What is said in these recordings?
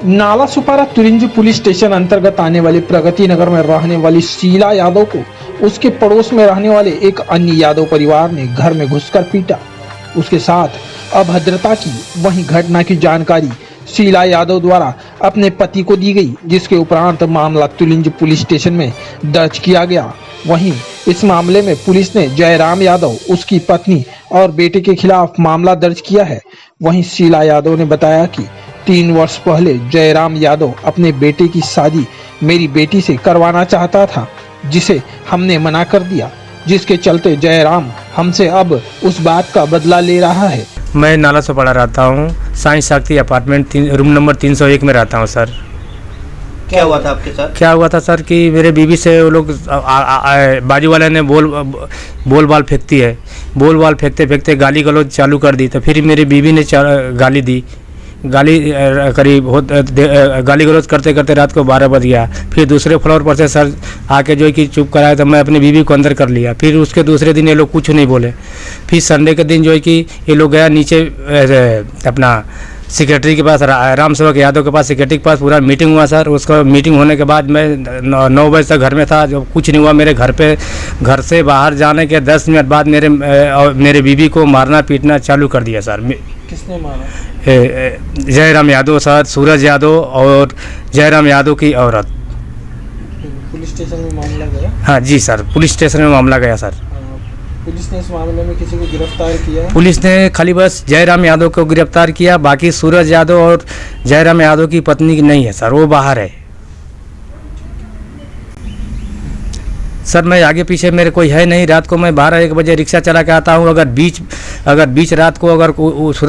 नाला Sopara तुरिंज police station अंतर्गत आने वाले प्रगति नगर में रहने वाली शीला यादव को उसके पड़ोस में रहने वाले एक अन्य यादव परिवार ने घर में घुसकर पीटा, उसके साथ अभद्रता की। वहीं घटना की जानकारी शीला यादव द्वारा अपने पति को दी गई, जिसके उपरांत मामला तुरिंज पुलिस स्टेशन में दर्ज किया गया। वहीं इस मामले में पुलिस ने जयराम यादव, उसकी पत्नी और बेटे के खिलाफ मामला दर्ज किया है। वहीं शीला यादव ने बताया कि 3 वर्ष पहले जयराम यादव अपने बेटे की शादी मेरी बेटी से करवाना चाहता था, जिसे हमने मना कर दिया, जिसके चलते जयराम हमसे अब उस बात का बदला ले रहा है। मैं नाला सुपारा रहता हूँ, साईं शक्ति अपार्टमेंट रूम नंबर 301 में रहता हूँ सर। क्या हुआ था आपके साथ? क्या हुआ था सर कि मेरे बीवी से वो लोग बाजू वाले ने बोल बाल फेंकती है, बोल बाल फेंकते फेंकते गाली गलौज चालू कर दी। तो फिर मेरी बीवी ने गाली दी, करीब गाली गलौज करते करते रात को 12 बज गया। फिर दूसरे फ्लोर पर से सर आके जो है कि चुप कराया, तो मैं अपनी बीवी को अंदर कर लिया। फिर उसके दूसरे दिन ये लोग कुछ नहीं बोले। फिर संडे के दिन जो है कि ये लोग गया नीचे अपना सेक्रेटरी के पास, राम सेवक यादव के पास, सेक्रेटरी के पास पूरा मीटिंग हुआ सर। उसका मीटिंग होने के बाद मैं 9 बजे तक घर में था, जब कुछ नहीं हुआ। मेरे घर से बाहर जाने के 10 मिनट बाद मेरे बीवी को मारना पीटना चालू कर दिया सर। किसने मारा? जयराम यादव सर, सूरज यादव और जयराम यादव की औरत। पुलिस स्टेशन में मामला गया? हाँ जी सर, पुलिस स्टेशन में मामला गया सर। पुलिस ने इस मामले में किसी को गिरफ्तार किया? पुलिस ने खाली बस जयराम यादव को गिरफ्तार किया, बाकी सूरज यादव और जयराम यादव की पत्नी की नहीं है सर, वो बाहर है सर। मैं आगे पीछे मेरे कोई है नहीं। रात को मैं 12-1 बजे रिक्शा चला के आता हूँ। अगर बीच रात को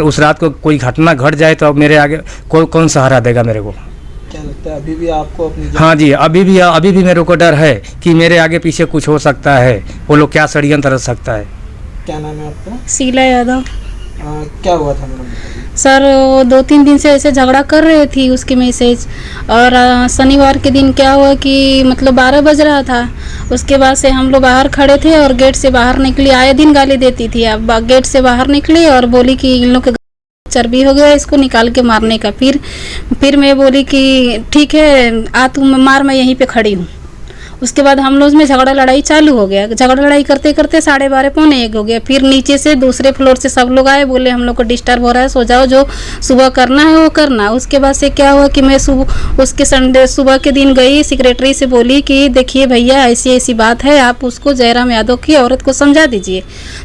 उस रात को कोई घटना घट जाए तो मेरे आगे कौन सहारा देगा मेरे को? क्या लगता है अभी भी आपको अपनी हाँ जी, अभी भी मेरे को डर है कि मेरे आगे पीछे कुछ हो सकता है। वो लोग क्या षड्यंत्र रच सकता है। क्या नाम है आपका? शीला यादव। क्या हुआ था मैडम? सर 2-3 दिन से ऐसे झगड़ा कर रहे थी उसके मैसेज, और शनिवार के दिन क्या हुआ कि मतलब 12 बज रहा था। उसके बाद से हम लोग बाहर खड़े थे और गेट से बाहर निकली। आए दिन गाली देती थी। अब गेट से बाहर निकली और बोली कि इन लोग के चर्बी हो गया, इसको निकाल के मारने का। फिर मैं बोली कि ठीक है आ तुम मार, मैं यहीं पे खड़ी हूँ। उसके बाद हम लोग में झगड़ा लड़ाई चालू हो गया। झगड़ा लड़ाई करते करते 12:30-1 हो गया। फिर नीचे से दूसरे फ्लोर से सब लोग आए, बोले हम लोग को डिस्टर्ब हो रहा है, सो जाओ, जो सुबह करना है वो करना। उसके बाद से क्या हुआ कि मैं उसके संडे सुबह के दिन गई, सेक्रेटरी से बोली कि देखिए भैया ऐसी ऐसी बात है, आप उसको जयराम यादव की औरत को समझा दीजिए।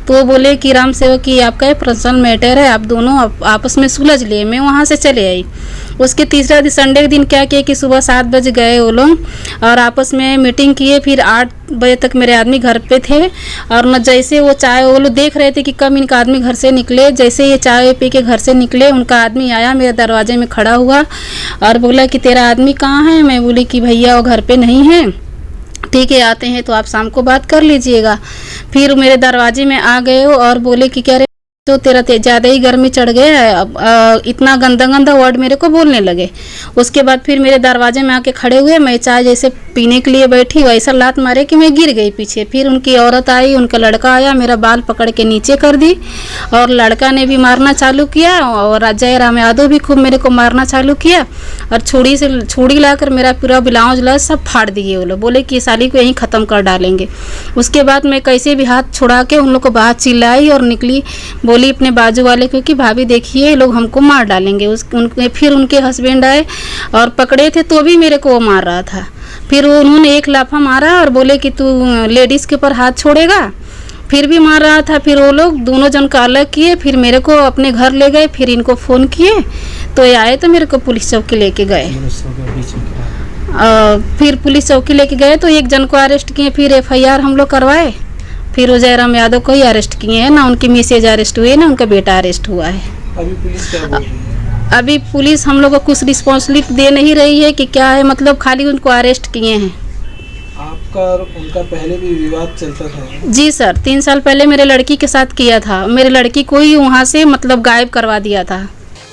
तो वो बोले कि राम सेवक की आपका पर्सनल मैटर है, आप दोनों आपस में सुलझ लिए। मैं वहाँ से चले आई। उसके तीसरा दिन संडे के दिन क्या किया कि सुबह 7 बजे गए वो लोग और आपस में मीटिंग किए। फिर 8 बजे तक मेरे आदमी घर पे थे, और न जैसे वो चाय, वो लोग देख रहे थे कि कब इनका आदमी घर से निकले। जैसे ये चाय पी के घर से निकले, उनका आदमी आया, मेरे दरवाजे में खड़ा हुआ और बोला कि तेरा आदमी कहाँ है? मैं बोली कि भैया वो घर पे नहीं है। ठीक है, आते हैं तो आप शाम को बात कर लीजिएगा। फिर मेरे दरवाजे में आ गए और बोले कि क्या तो तेरा ज़्यादा ही गर्मी चढ़ गया है। अब इतना गंदा वर्ड मेरे को बोलने लगे। उसके बाद फिर मेरे दरवाजे में आके खड़े हुए। मैं चाय जैसे पीने के लिए बैठी, वैसा लात मारे कि मैं गिर गई पीछे। फिर उनकी औरत आई, उनका लड़का आया, मेरा बाल पकड़ के नीचे कर दी और लड़का ने भी मारना चालू किया और जयराम यादव भी खूब मेरे को मारना चालू किया। और छुरी लाकर मेरा पूरा ब्लाउज व्लाउज सब फाड़ दिए। वो लोग बोले कि साली को यहीं ख़त्म कर डालेंगे। उसके बाद मैं कैसे भी हाथ छुड़ा के उन लोग को बाहर चिल्लाई और निकली, बोली अपने बाजू वाले को कि भाभी देखिए लोग हमको मार डालेंगे। फिर उनके हस्बैंड आए और पकड़े थे तो भी मेरे को वो मार रहा था। फिर उन्होंने एक लाफा मारा और बोले कि तू लेडीज़ के ऊपर हाथ छोड़ेगा। फिर भी मार रहा था। फिर वो लोग दोनों जन का अलग किए, फिर मेरे को अपने घर ले गए। फिर इनको फ़ोन किए तो ये आए तो मेरे को पुलिस चौकी लेके गए। फिर पुलिस चौकी लेके गए तो एक जन को अरेस्ट किए। फिर FIR हम लोग करवाए। फिर वो जयराम यादव को ही अरेस्ट किए हैं। ना उनकी मिसेज अरेस्ट हुई है, ना उनका बेटा अरेस्ट हुआ है। अभी पुलिस क्या बोल रही है? अभी पुलिस हम लोग को कुछ रिस्पॉन्सिबिलिटी दे नहीं रही है कि क्या है, मतलब खाली उनको अरेस्ट किए हैं। आपका और उनका पहले भी विवाद चलता था? जी सर, 3 साल पहले मेरे लड़की के साथ किया था। मेरे लड़की को ही वहाँ से मतलब गायब करवा दिया था।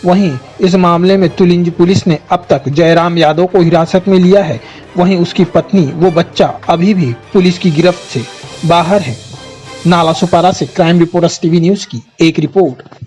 वहीं इस मामले में तुरिंज पुलिस ने अब तक जयराम यादव को हिरासत में लिया है। वहीं उसकी पत्नी वो बच्चा अभी भी पुलिस की गिरफ्त से बाहर है। नाला सुपारा से क्राइम रिपोर्टर्स टीवी न्यूज़ की एक रिपोर्ट।